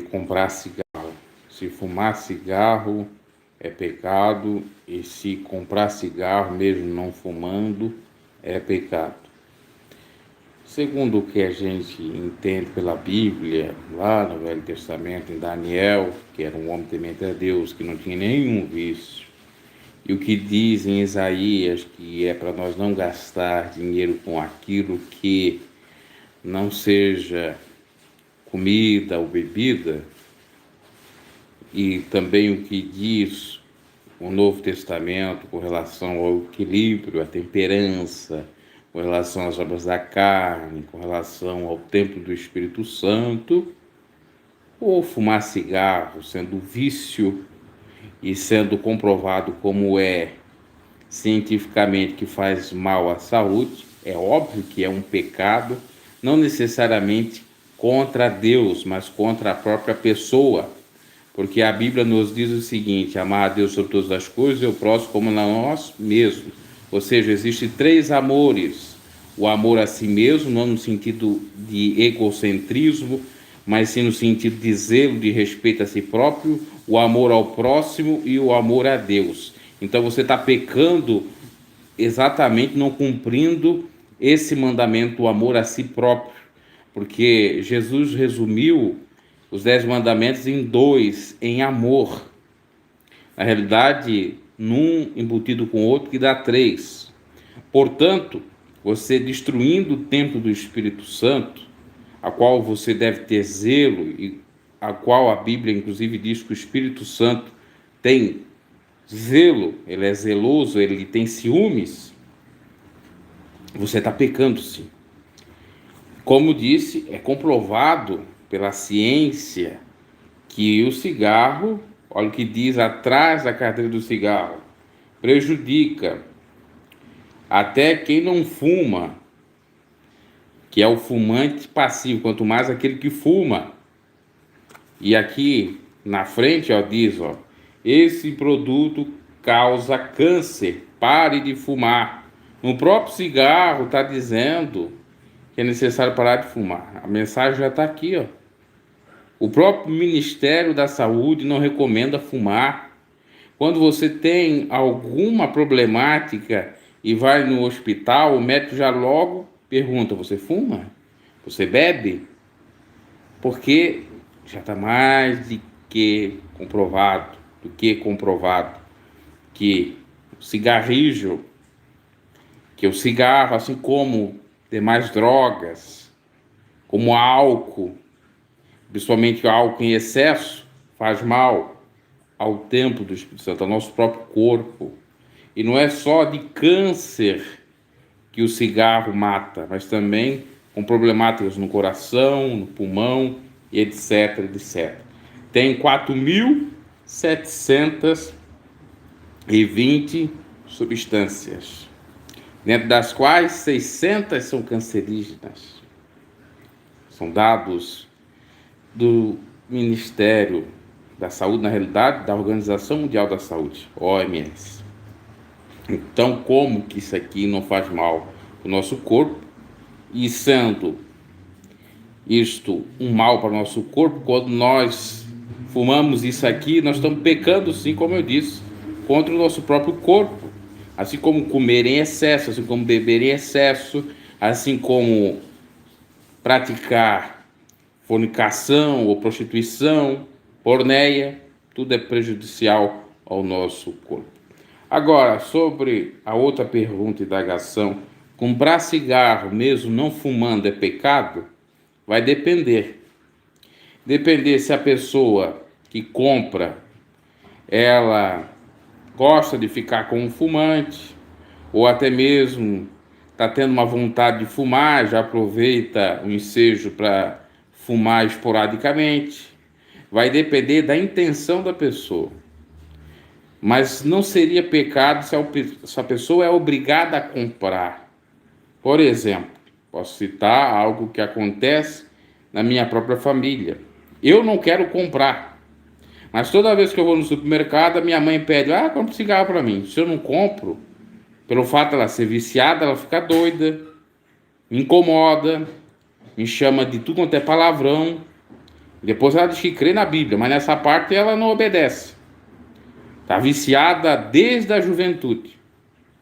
comprar cigarro. Se fumar cigarro é pecado, e se comprar cigarro, mesmo não fumando, é pecado. Segundo o que a gente entende pela Bíblia, lá no Velho Testamento, em Daniel, que era um homem temente a Deus, que não tinha nenhum vício, e o que diz em Isaías, que é para nós não gastar dinheiro com aquilo que não seja comida ou bebida, e também o que diz o Novo Testamento com relação ao equilíbrio, à temperança, com relação às obras da carne, com relação ao templo do Espírito Santo, ou fumar cigarro, sendo vício e sendo comprovado como é cientificamente que faz mal à saúde, é óbvio que é um pecado, não necessariamente contra Deus, mas contra a própria pessoa, porque a Bíblia nos diz o seguinte: amar a Deus sobre todas as coisas e o próximo como a nós mesmos. Ou seja, existem 3 amores: o amor a si mesmo, não no sentido de egocentrismo, mas sim no sentido de zelo, de respeito a si próprio, o amor ao próximo e o amor a Deus. Então você está pecando exatamente não cumprindo esse mandamento, o amor a si próprio, porque Jesus resumiu os 10 mandamentos em 2, em amor. Na realidade, num embutido com o outro, que dá 3. Portanto, você destruindo o templo do Espírito Santo, a qual você deve ter zelo, e a qual a Bíblia inclusive diz que o Espírito Santo tem zelo, ele é zeloso, ele tem ciúmes, você está pecando sim. Como disse, é comprovado pela ciência que o cigarro, olha o que diz atrás da carteira do cigarro, prejudica até quem não fuma, que é o fumante passivo, quanto mais aquele que fuma. E aqui na frente, ó, diz, ó, esse produto causa câncer, pare de fumar. No próprio cigarro está dizendo que é necessário parar de fumar. A mensagem já está aqui, ó. O próprio Ministério da Saúde não recomenda fumar. Quando você tem alguma problemática e vai no hospital, o médico já logo pergunta: você fuma? Você bebe? Porque já está mais do que comprovado que o cigarrilho, que o cigarro, assim como demais drogas, como álcool, principalmente o álcool em excesso, faz mal ao templo do Espírito Santo, ao nosso próprio corpo. E não é só de câncer que o cigarro mata, mas também com problemáticas no coração, no pulmão, e etc, etc. Tem 4.720 substâncias, dentro das quais 600 são cancerígenas. São dados do Ministério da Saúde, na realidade, da Organização Mundial da Saúde, OMS. Então, como que isso aqui não faz mal para o nosso corpo? E sendo isto um mal para o nosso corpo, quando nós fumamos isso aqui, nós estamos pecando, sim, como eu disse, contra o nosso próprio corpo. Assim como comer em excesso, assim como beber em excesso, assim como praticar fornicação ou prostituição, porneia, tudo é prejudicial ao nosso corpo. Agora, sobre a outra pergunta e indagação, comprar cigarro mesmo não fumando é pecado? Vai depender. Depender se a pessoa que compra, ela gosta de ficar com um fumante, ou até mesmo está tendo uma vontade de fumar, já aproveita o ensejo para fumar esporadicamente. Vai depender da intenção da pessoa. Mas não seria pecado se a pessoa é obrigada a comprar. Por exemplo, posso citar algo que acontece na minha própria família. Eu não quero comprar, mas toda vez que eu vou no supermercado, a minha mãe pede: compra cigarro para mim. Se eu não compro, pelo fato de ela ser viciada, ela fica doida, me incomoda, me chama de tudo quanto é palavrão. Depois ela diz que crê na Bíblia, mas nessa parte ela não obedece. Está viciada desde a juventude.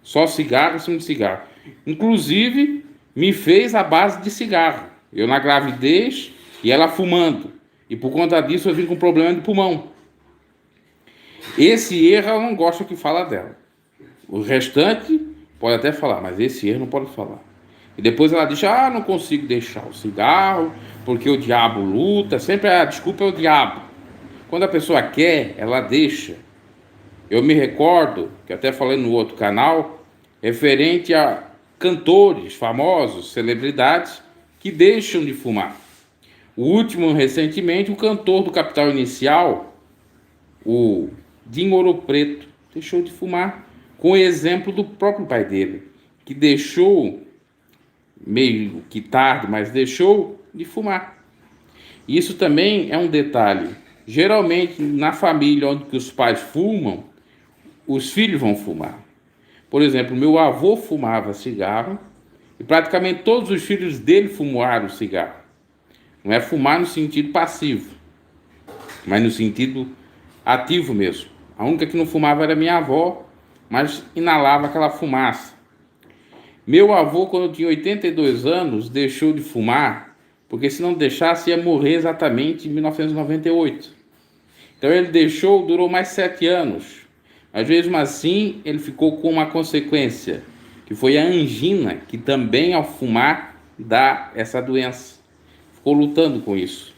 Só cigarro em cima de cigarro. Inclusive, me fez a base de cigarro. Eu na gravidez e ela fumando. E por conta disso eu vim com problema de pulmão. Esse erro ela não gosta que fala dela. O restante pode até falar, mas esse erro não pode falar. E depois ela diz, não consigo deixar o cigarro, porque o diabo luta. Sempre a desculpa é o diabo. Quando a pessoa quer, ela deixa. Eu me recordo, que até falei no outro canal, referente a cantores famosos, celebridades, que deixam de fumar. O último, recentemente, o cantor do Capital Inicial, o Dinho Ouro Preto, deixou de fumar, com o exemplo do próprio pai dele, que deixou, meio que tarde, mas deixou de fumar. Isso também é um detalhe. Geralmente, na família onde os pais fumam, os filhos vão fumar. Por exemplo, meu avô fumava cigarro e praticamente todos os filhos dele fumaram cigarro. Não é fumar no sentido passivo, mas no sentido ativo mesmo. A única que não fumava era minha avó, mas inalava aquela fumaça. Meu avô, quando tinha 82 anos, deixou de fumar, porque se não deixasse ia morrer exatamente em 1998. Então ele deixou, durou mais 7 anos. Mas mesmo assim, ele ficou com uma consequência, que foi a angina, que também ao fumar dá essa doença. Ficou lutando com isso.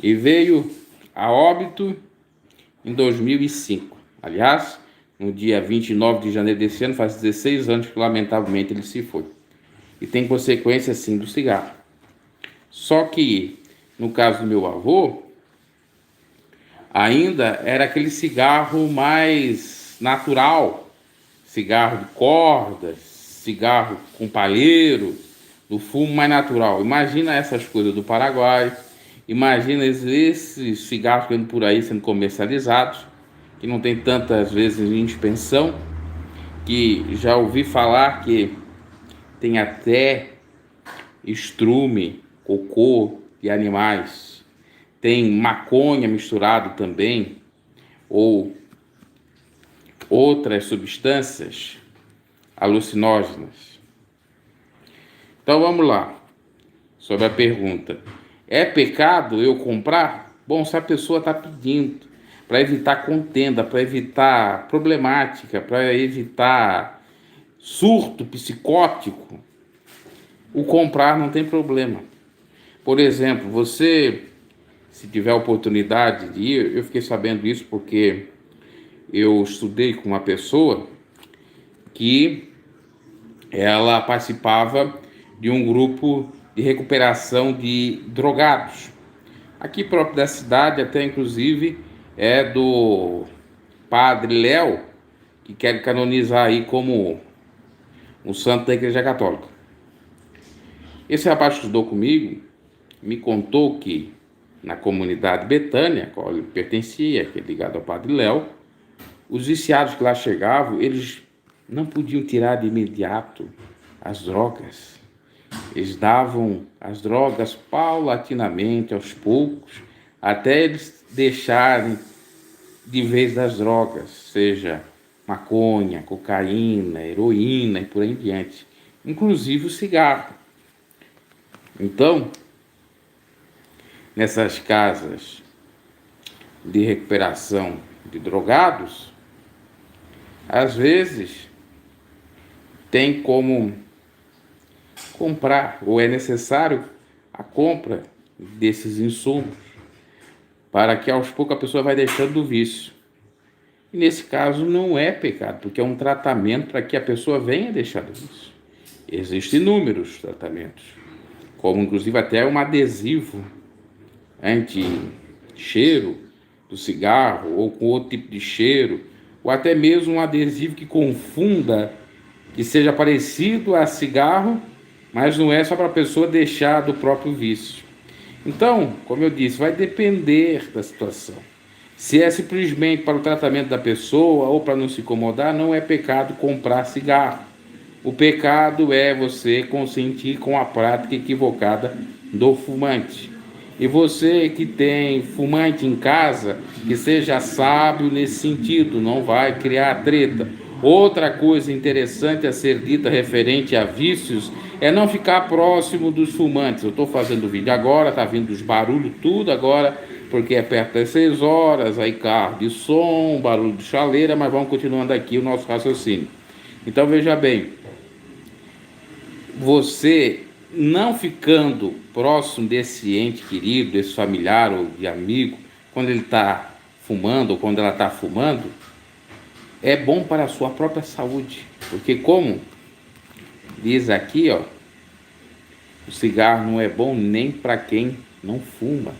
E veio a óbito em 2005. Aliás, no dia 29 de janeiro desse ano, faz 16 anos que lamentavelmente ele se foi. E tem consequência sim do cigarro. Só que, no caso do meu avô, ainda era aquele cigarro mais natural, cigarro de cordas, cigarro com palheiro, do fumo mais natural. Imagina essas coisas do Paraguai, imagina esses cigarros que andam por aí sendo comercializados, que não tem tantas vezes em dispensão, que já ouvi falar que tem até estrume, cocô de animais. Tem maconha misturado também, ou outras substâncias alucinógenas. Então vamos lá, sobre a pergunta. É pecado eu comprar? Bom, se a pessoa está pedindo para evitar contenda, para evitar problemática, para evitar surto psicótico, o comprar não tem problema. Por exemplo, você, se tiver a oportunidade de ir, eu fiquei sabendo isso porque eu estudei com uma pessoa que ela participava de um grupo de recuperação de drogados. Aqui próprio da cidade, até inclusive, é do Padre Léo, que quer canonizar aí como um santo da Igreja Católica. Esse rapaz que estudou comigo me contou que na comunidade Betânia, a qual ele pertencia, que é ligado ao Padre Léo, os viciados que lá chegavam, eles não podiam tirar de imediato as drogas. Eles davam as drogas paulatinamente, aos poucos, até eles deixarem de vez das drogas, seja maconha, cocaína, heroína e por aí em diante, inclusive o cigarro. Então, nessas casas de recuperação de drogados, às vezes tem como comprar, ou é necessário a compra desses insumos, para que aos poucos a pessoa vai deixando do vício. E nesse caso não é pecado, porque é um tratamento para que a pessoa venha deixar do vício. Existem inúmeros tratamentos, como inclusive até um adesivo anti-cheiro do cigarro, ou com outro tipo de cheiro, ou até mesmo um adesivo que confunda, que seja parecido a cigarro, mas não é só para a pessoa deixar do próprio vício. Então, como eu disse, vai depender da situação. Se é simplesmente para o tratamento da pessoa ou para não se incomodar, não é pecado comprar cigarro. O pecado é você consentir com a prática equivocada do fumante. E você que tem fumante em casa, que seja sábio nesse sentido, não vai criar treta. Outra coisa interessante a ser dita referente a vícios é não ficar próximo dos fumantes. Eu estou fazendo vídeo agora, tá vindo os barulhos tudo agora, porque é perto das 6 horas, aí carro de som, barulho de chaleira, mas vamos continuando aqui o nosso raciocínio. Então veja bem, você não ficando próximo desse ente querido, desse familiar ou de amigo, quando ele está fumando ou quando ela está fumando, é bom para a sua própria saúde. Porque como diz aqui, ó, o cigarro não é bom nem para quem não fuma.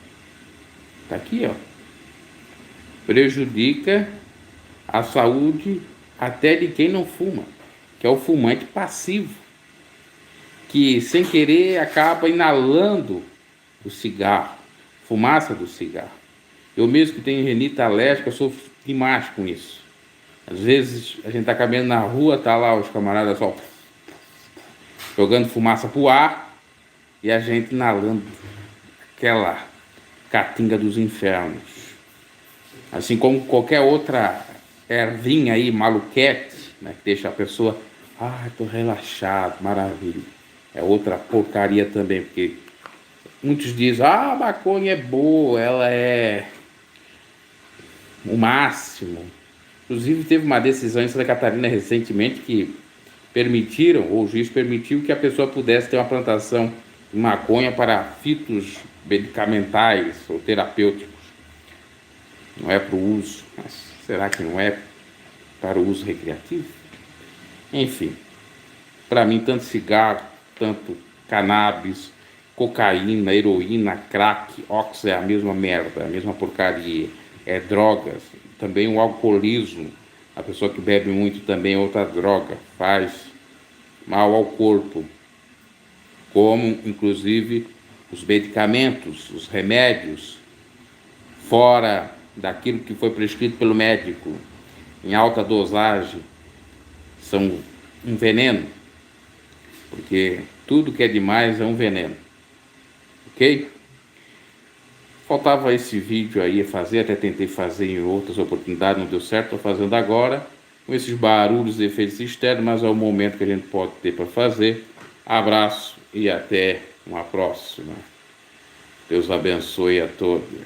Tá aqui, ó. Prejudica a saúde até de quem não fuma, que é o fumante passivo, que sem querer acaba inalando o cigarro, fumaça do cigarro. Eu mesmo que tenho rinite alérgica, sofro demais com isso. Às vezes a gente tá caminhando na rua, tá lá os camaradas só jogando fumaça pro ar e a gente inalando aquela caatinga dos infernos. Assim como qualquer outra ervinha aí, maluquete, né, que deixa a pessoa, tô relaxado, maravilha. É outra porcaria também, porque muitos dizem, a maconha é boa, ela é o máximo. Inclusive teve uma decisão em Santa Catarina recentemente que permitiram, ou o juiz permitiu que a pessoa pudesse ter uma plantação de maconha para fitos medicamentais ou terapêuticos. Não é para o uso, mas será que não é para o uso recreativo? Enfim, para mim tanto cigarro, tanto cannabis, cocaína, heroína, crack, ox é a mesma merda, a mesma porcaria. É drogas, também o alcoolismo, a pessoa que bebe muito também é outra droga, faz mal ao corpo, como inclusive os medicamentos, os remédios, fora daquilo que foi prescrito pelo médico, em alta dosagem, são um veneno, porque tudo que é demais é um veneno, ok? Faltava esse vídeo aí a fazer, até tentei fazer em outras oportunidades, não deu certo, estou fazendo agora, com esses barulhos e efeitos externos, mas é o momento que a gente pode ter para fazer. Abraço e até uma próxima. Deus abençoe a todos.